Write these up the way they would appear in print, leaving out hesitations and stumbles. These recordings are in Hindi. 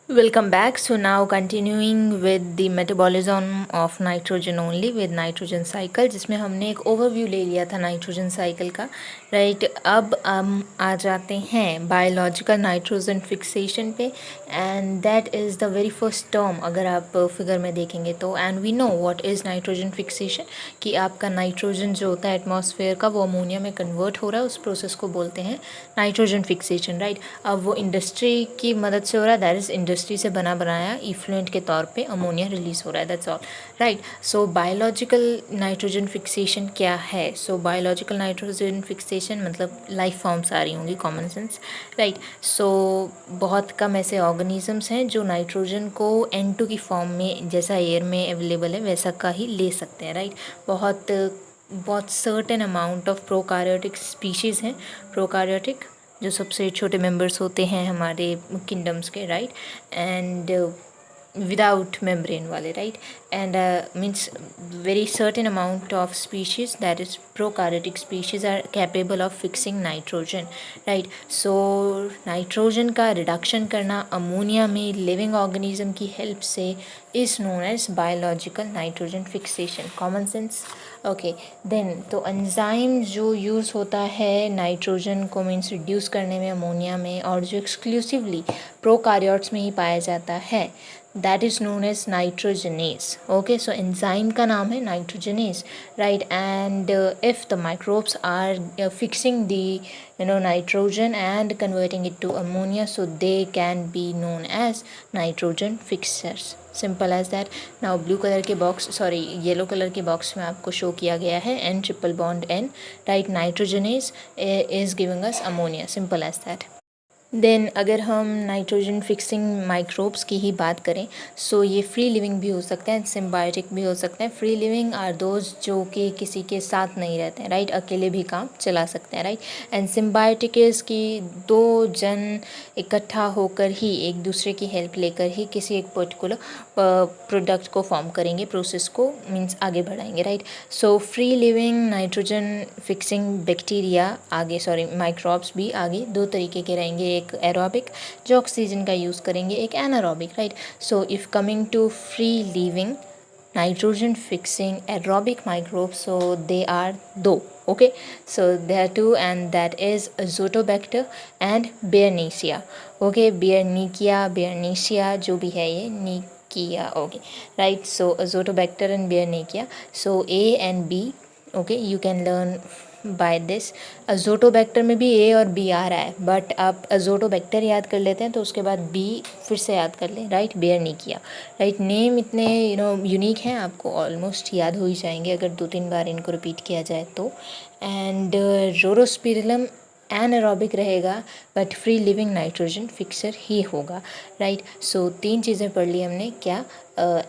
Welcome back. So now continuing with the metabolism of nitrogen only with nitrogen cycle, जिसमें हमने एक ओवरव्यू ले लिया था नाइट्रोजन साइकिल का, राइट। अब हम आ जाते हैं बायोलॉजिकल नाइट्रोजन फिक्सेशन पे, and that is the very first term अगर आप फिगर में देखेंगे तो। And we know what is nitrogen fixation, कि आपका नाइट्रोजन जो होता है एटमॉस्फेयर का वो अमोनिया में कन्वर्ट हो रहा है, उस प्रोसेस को बोलते हैं नाइट्रोजन फिक्सेशन, राइट। अब वो इंडस्ट्री की मदद से हो रहा है, दैट इज़ इंडस्ट्री से बना बनाया इफ्लुएंट के तौर पे अमोनिया रिलीज़ हो रहा है, that's all, right. So biological nitrogen fixation क्या है? सो बायोलॉजिकल नाइट्रोजन फिक्सेशन मतलब लाइफ फॉर्म्स आ रही होंगी, कॉमन सेंस, राइट। सो बहुत कम ऐसे ऑर्गेनिजम्स हैं जो नाइट्रोजन को N2 की फॉर्म में, जैसा एयर में अवेलेबल है वैसा का ही ले सकते हैं, राइट। बहुत certain amount of prokaryotic species हैं, प्रोकार्योटिक जो सबसे छोटे मेंबर्स होते हैं हमारे किंगडम्स के, राइट, एंड विदाउट मेम्ब्रेन वाले, right, and means very certain amount of species, that is prokaryotic species, are capable of fixing nitrogen, right. So nitrogen का रिडक्शन करना अमोनिया में लिविंग ऑर्गेनिज्म की हेल्प से is known as biological nitrogen fixation, common sense, okay. Then तो एंजाइम जो यूज़ होता है नाइट्रोजन को मीन्स रिड्यूस करने में अमोनिया में, और जो एक्सक्लूसिवली प्रोकार्योट्स में ही पाया जाता है, that is known as nitrogenase. Okay, so enzyme का नाम है nitrogenase, right, and if the microbes are fixing the nitrogen and converting it to ammonia, so they can be known as nitrogen fixers, simple as that. now blue color के बॉक्स, सॉरी येलो कलर के बॉक्स में आपको शो किया गया है N triple bond N, right, nitrogenase is giving us ammonia, simple as that. Then अगर हम नाइट्रोजन फिक्सिंग माइक्रोब्स की ही बात करें, सो ये फ्री लिविंग भी हो सकते हैं, सिम्बायोटिक भी हो सकते हैं। फ्री लिविंग आर दोज जो कि किसी के साथ नहीं रहते हैं, राइट, अकेले भी काम चला सकते हैं, राइट। एंड सिम्बायोटिक इज़ कि दो जन इकट्ठा होकर ही एक दूसरे की हेल्प लेकर ही किसी एक पर्टिकुलर प्रोडक्ट को फॉर्म करेंगे, प्रोसेस को मीन्स आगे बढ़ाएंगे, right. So free living nitrogen fixing bacteria आगे, सॉरी माइक्रोब्स भी आगे दो तरीके के रहेंगे, एक एरोबिक जो ऑक्सीजन का यूज़ करेंगे, एक anaerobic, right. So if coming to free living nitrogen fixing aerobic microbes, so they are दो, okay, so there are two, and that is azotobacter and Bernicia, okay, Bernicia जो भी है ये Nikiya, okay, right, so azotobacter and Bernicia, so A and B, okay, you can learn by this. Azotobacter में भी ए और बी आ रहा है, बट आप अजोटोबैक्टर याद कर लेते हैं तो उसके बाद बी फिर से याद कर लें, राइट, बेयर नहीं किया, राइट। नेम इतने यूनिक हैं, आपको ऑलमोस्ट याद हो ही जाएंगे अगर 2-3 बार इनको रिपीट किया जाए तो। एंड रोरोस्पिरिलम एनारोबिक रहेगा, but free living nitrogen fixer ही होगा, राइट। सो 3 चीज़ें पढ़ ली हमने, क्या,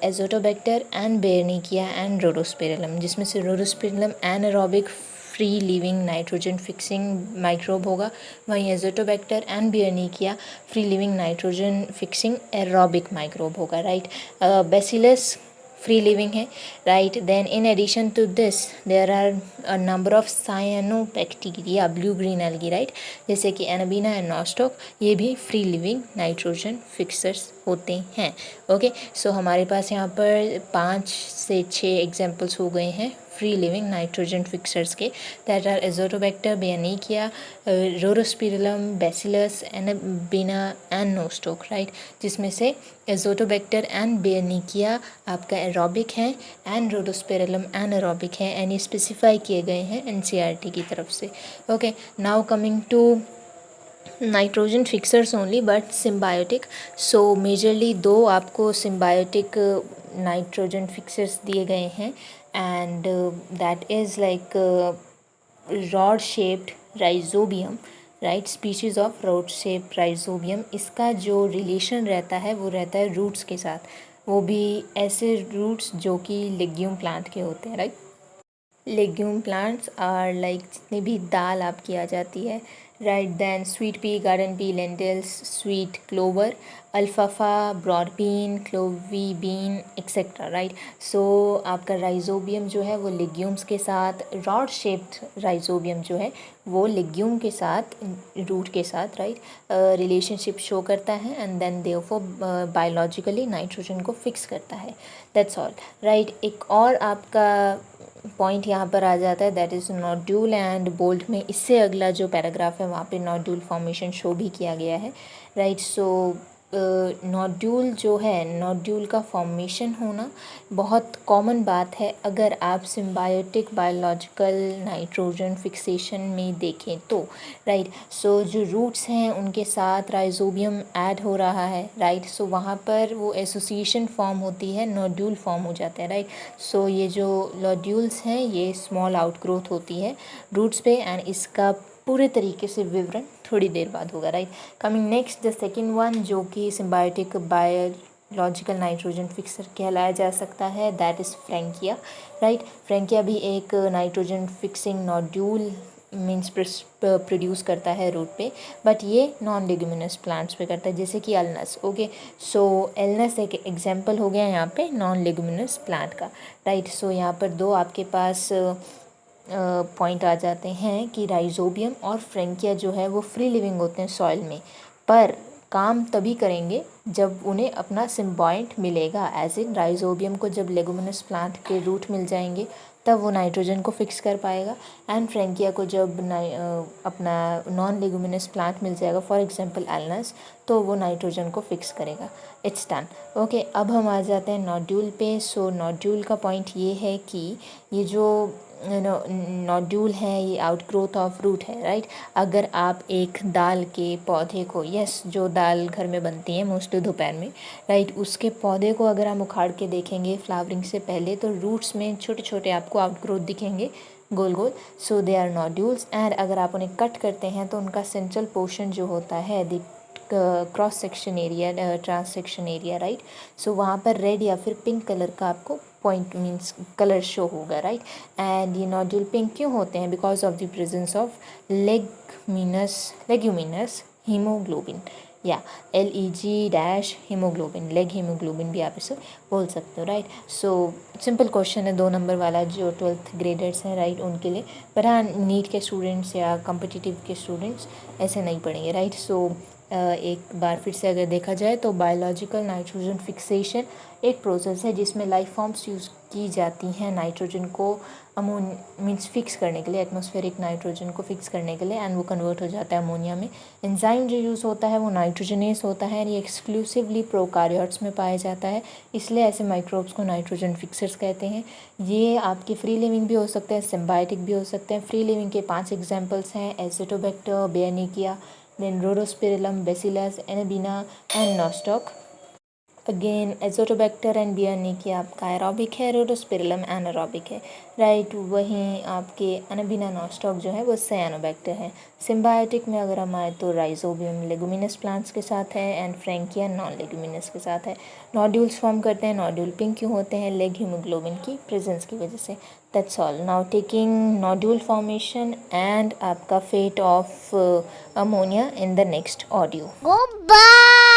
Azotobacter and Beijerinckia and Rhodospirillum, जिसमें से Rhodospirillum anaerobic free living nitrogen fixing microbe होगा, वहीं Azotobacter and Beijerinckia free living nitrogen fixing aerobic microbe होगा, राइट। बैसिलस फ्री लिविंग है, right. Then in addition to this there are a number of cyanobacteria, blue green algae, right, जैसे कि एनाबीना एंड नॉस्टॉक, ये भी फ्री लिविंग नाइट्रोजन फिक्सर्स होते हैं, ओके। सो हमारे पास यहाँ पर 5 से 6 एग्जाम्पल्स हो गए हैं फ्री लिविंग नाइट्रोजन फिक्सर्स के, that are Azotobacter, Beijerinckia, Rhodospirillum, Bacillus, Anabaena and Nostoc, right, जिसमें से एजोटोबैक्टर एंड बेयरनिकिया आपका एरोबिक है एंड रोरोस्पिरिलम एनारोबिक है, एंड ये स्पेसिफाई किए गए हैं NCERT की तरफ से, okay. Now coming to nitrogen fixers only but symbiotic, so majorly दो आपको सिम्बायोटिक नाइट्रोजन फिक्सर्स दिए गए हैं, and that is like rod shaped Rhizobium, right, species of rod shape rhizobium. इसका जो रिलेशन रहता है वो रहता है रूट्स के साथ, वो भी ऐसे रूट्स जो कि लेग्यूम प्लांट के होते हैं, right. Legume plants are like जितनी भी दाल आपकी आ जाती है, right? Then sweet pea, garden pea, lentils, sweet clover, alfalfa, broad bean, clovey bean, etc. right? So आपका राइजोबियम जो है वो लेग्यूम्स के साथ, रॉड शेप्ड राइजोबियम जो है वो लेग्यूम के साथ, रूट के साथ, राइट, रिलेशनशिप शो करता है and then therefore biologically nitrogen को फिक्स करता है। That's all, right. एक और आपका पॉइंट यहाँ पर आ जाता है, that is nodule, and bold में इससे अगला जो पैराग्राफ है वहाँ पे नोड्यूल फॉर्मेशन शो भी किया गया है, राइट। सो नोड्यूल जो है, नोड्यूल का फॉर्मेशन होना बहुत कॉमन बात है अगर आप सिम्बायोटिक बायोलॉजिकल नाइट्रोजन फिक्सेशन में देखें तो, राइट। सो जो रूट्स हैं उनके साथ राइजोबियम ऐड हो रहा है, राइट। सो वहाँ पर वो एसोसिएशन फॉर्म होती है, नोड्यूल फॉर्म हो जाते हैं, राइट। सो ये जो नोड्यूल्स हैं ये स्मॉल आउटग्रोथ होती है रूट्स पे, एंड इसका पूरे तरीके से विवरण थोड़ी देर बाद होगा, right. Coming next the second one, जो कि सिम्बायोटिक बायोलॉजिकल नाइट्रोजन फिक्सर कहलाया जा सकता है, that is Frankia, right. Frankia भी एक nitrogen fixing nodule means produce करता है रूट पे, बट ये नॉन लेग्यूमिनस प्लांट्स पे करता है, जैसे कि अल्नस। ओके, सो एल्नस एक एग्जांपल हो गया यहाँ पे नॉन लेग्यूमिनस प्लांट का, राइट। सो यहाँ पर दो आपके पास पॉइंट आ जाते हैं कि राइजोबियम और फ्रैंकिया जो है वो फ्री लिविंग होते हैं सॉइल में, पर काम तभी करेंगे जब उन्हें अपना सिम्बायोंट मिलेगा, एज इन राइजोबियम को जब लेगुमिनस प्लांट के रूट मिल जाएंगे तब वो नाइट्रोजन को फिक्स कर पाएगा, एंड फ्रैंकिया को जब अपना नॉन लेगुमिनस प्लांट मिल जाएगा, फॉर एग्जांपल एल्नस, तो वो नाइट्रोजन को फिक्स करेगा। It's done. ओके, अब हम आ जाते हैं नोड्यूल पे। सो नोड्यूल का पॉइंट ये है कि ये जो नोड्यूल है ये आउटग्रोथ ऑफ रूट है, राइट। अगर आप एक दाल के पौधे को, यस, जो दाल घर में बनती है मोस्टली दोपहर में, राइट, उसके पौधे को अगर हम उखाड़ के देखेंगे फ्लावरिंग से पहले, तो रूट्स में छोटे छोटे आपको आउटग्रोथ दिखेंगे, गोल गोल। सो दे आर नोड्यूल्स, एंड अगर आप उन्हें कट करते हैं तो उनका सेंट्रल पोर्शन जो होता है, the cross section area, trans section area, right, so वहाँ पर रेड या फिर पिंक कलर का आपको पॉइंट मीन्स कलर शो होगा, राइट। एंड ये नोड्यूल पिंक क्यों होते हैं? Because of the presence of leguminous haemoglobin, या LEG- हीमोग्लोबिन, लेग हीमोग्लोबिन भी आप इसे बोल सकते हो, राइट। सो सिंपल क्वेश्चन है 2 नंबर वाला जो 12th ग्रेडर्स हैं, राइट, उनके लिए, पर हाँ नीट के स्टूडेंट्स या कॉम्पिटिटिव के स्टूडेंट्स ऐसे नहीं पढ़ेंगे, राइट। सो एक बार फिर से अगर देखा जाए तो बायोलॉजिकल नाइट्रोजन फिक्सेशन एक प्रोसेस है जिसमें लाइफ फॉर्म्स यूज़ की जाती हैं नाइट्रोजन को मीन्स फिक्स करने के लिए, एटमॉस्फेरिक नाइट्रोजन को फिक्स करने के लिए, एंड वो कन्वर्ट हो जाता है अमोनिया में। एंजाइम जो यूज़ होता है वो नाइट्रोजनेस होता है, ये एक्सक्लूसिवली प्रोकार्योट्स में पाया जाता है, इसलिए ऐसे माइक्रोब्स को नाइट्रोजन फिक्सर्स कहते हैं। ये आपके फ्री लिविंग भी हो सकते हैं, सिम्बायोटिक भी हो सकते हैं। फ्री लिविंग के 5 एग्जाम्पल्स हैं, Acetobacter, Beijerinckia, then Rhodospirillum, Bacillus, Anabaena and Nostoc. Again Azotobacter and Beijerinckia आपका एरोबिक है, रोडोस्पिरिलम एनारोबिक है, राइट। वहीं आपके अनाबीना नॉस्टॉक जो है वो सायानोबैक्टर है। सिम्बायोटिक में अगर हम आए तो राइजोबियम लेगुमिनस प्लांट्स के साथ है, एंड फ्रैंकिया नॉन लेगुमिनस के साथ है। नोड्यूल्स फॉर्म करते हैं, नोड्यूल पिंक क्यों होते हैं? लेग हीमोग्लोबिन की प्रेजेंस की वजह से। That's all. Now taking nodule formation and आपका fate of ammonia in the next audio. Goodbye.